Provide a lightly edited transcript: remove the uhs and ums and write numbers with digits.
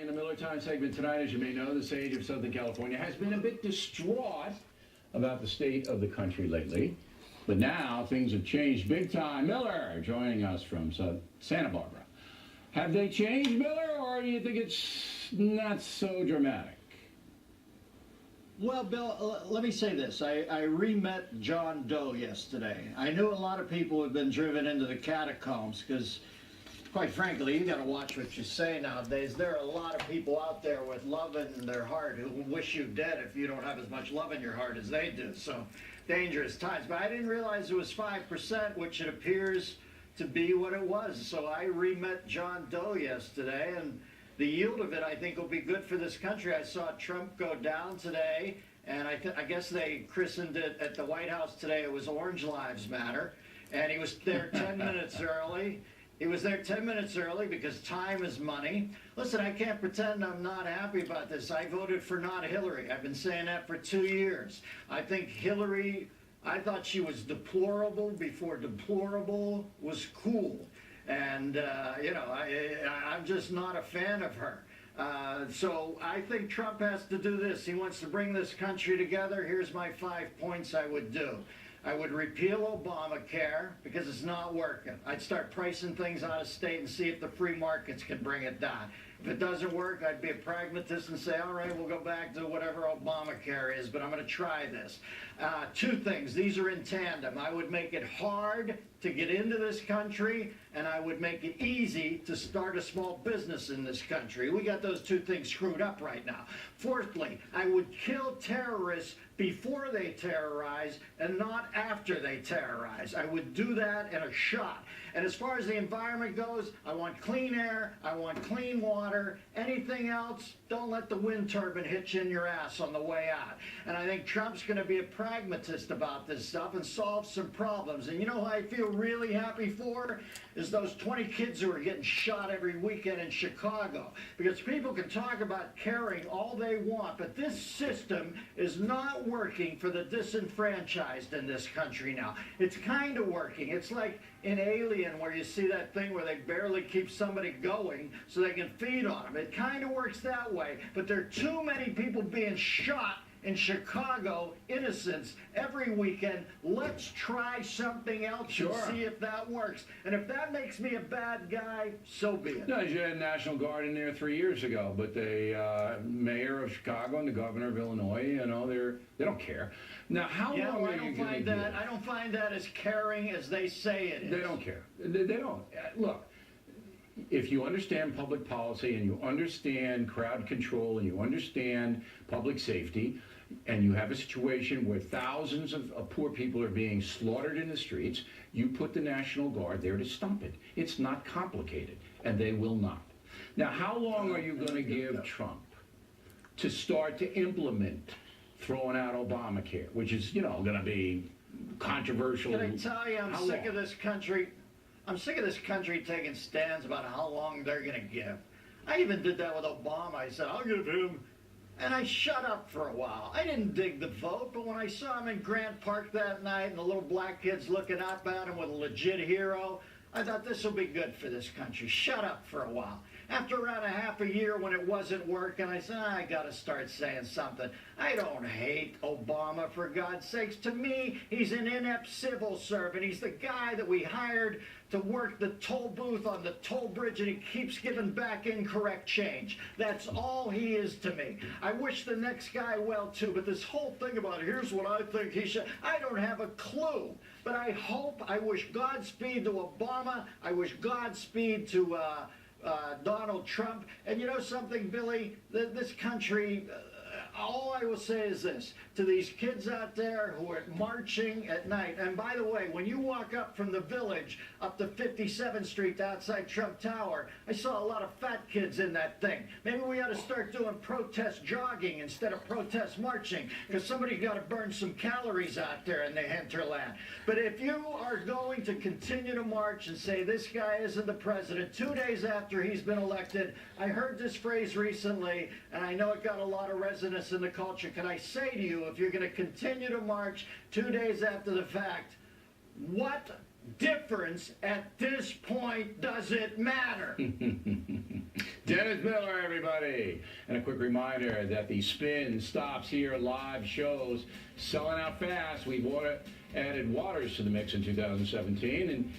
In the Miller Time segment tonight, as you may know, the sage of Southern California has been a bit distraught about the state of the country lately. But now things have changed big time. Miller joining us from Santa Barbara. Have they changed, Miller, or do you think it's not so dramatic? Well, Bill, let me say this. I re-met John Doe yesterday. I knew a lot of people have been driven into the catacombs because, quite frankly, you got to watch what you say nowadays. There are a lot of people out there with love in their heart who wish you dead if you don't have as much love in your heart as they do. So, dangerous times. But I didn't realize it was 5%, which it appears to be what it was. So I re-met John Doe yesterday, and the yield of it, I think, will be good for this country. I saw Trump go down today, and I guess they christened it at the White House today. It was Orange Lives Matter, and he was there 10 minutes early. He was there 10 minutes early because time is money. Listen, I can't pretend I'm not happy about this. I voted for not Hillary. I've been saying that for 2 years. I think Hillary, I thought she was deplorable before deplorable was cool. And, I'm just not a fan of her. So I think Trump has to do this. He wants to bring this country together. Here's my 5 points I would do. I would repeal Obamacare because it's not working. I'd start pricing things out of state and see if the free markets can bring it down. If it doesn't work, I'd be a pragmatist and say, all right, we'll go back to whatever Obamacare is, but I'm going to try this. 2 things. These are in tandem. I would make it hard to get into this country, and I would make it easy to start a small business in this country. We got those 2 things screwed up right now. Fourthly, I would kill terrorists before they terrorize and not after they terrorize. I would do that in a shot. And as far as the environment goes, I want clean air, I want clean water. Anything else, don't let the wind turbine hit you in your ass on the way out. And I think Trump's going to be a pragmatist about this stuff and solve some problems. And you know who I feel really happy for? Is those 20 kids who are getting shot every weekend in Chicago. Because people can talk about caring all they want, but this system is not working for the disenfranchised in this country now. It's kind of working. It's like in Alien where you see that thing where they barely keep somebody going so they can feed on them. It kind of works that way, but there are too many people being shot in Chicago, innocents, every weekend. Let's try something else and see if that works. And if that makes me a bad guy, so be it. No, you had National Guard in there 3 years ago, but the mayor of Chicago and the governor of Illinois, they don't care. Now, how long are you going to do I don't find that as caring as they say it is. They don't care. They don't. Look, if you understand public policy and you understand crowd control and you understand public safety, and you have a situation where thousands of poor people are being slaughtered in the streets, you put the National Guard there to stump it. It's not complicated, and they will not. Now, how long are you going to give Trump to start to implement throwing out Obamacare, which is, going to be controversial? Can I tell you, I'm sick of this country. I'm sick of this country taking stands about how long they're going to give. I even did that with Obama. I said, I'll give him. And I shut up for a while. I didn't dig the vote, but when I saw him in Grant Park that night and the little black kids looking up at him with a legit hero, I thought this will be good for this country. Shut up for a while. After around a half a year when it wasn't working, I said, I got to start saying something. I don't hate Obama, for God's sakes. To me, he's an inept civil servant. He's the guy that we hired to work the toll booth on the toll bridge, and he keeps giving back incorrect change. That's all he is to me. I wish the next guy well, too, but this whole thing about here's what I think he should, I don't have a clue. But I wish Godspeed to Obama. I wish Godspeed to Donald Trump. And you know something, Billy? This country, all I will say is this, to these kids out there who are marching at night, and by the way, when you walk up from the Village up to 57th Street outside Trump Tower, I saw a lot of fat kids in that thing. Maybe we ought to start doing protest jogging instead of protest marching, because somebody got to burn some calories out there in the hinterland. But if you are going to continue to march and say this guy isn't the president, 2 days after he's been elected, I heard this phrase recently, and I know it got a lot of resonance in the culture. Can I say to you, if you're going to continue to march 2 days after the fact, what difference at this point does it matter? Dennis Miller, everybody. And a quick reminder that the Spin Stops Here live shows selling out fast. We've added Waters to the mix in 2017, and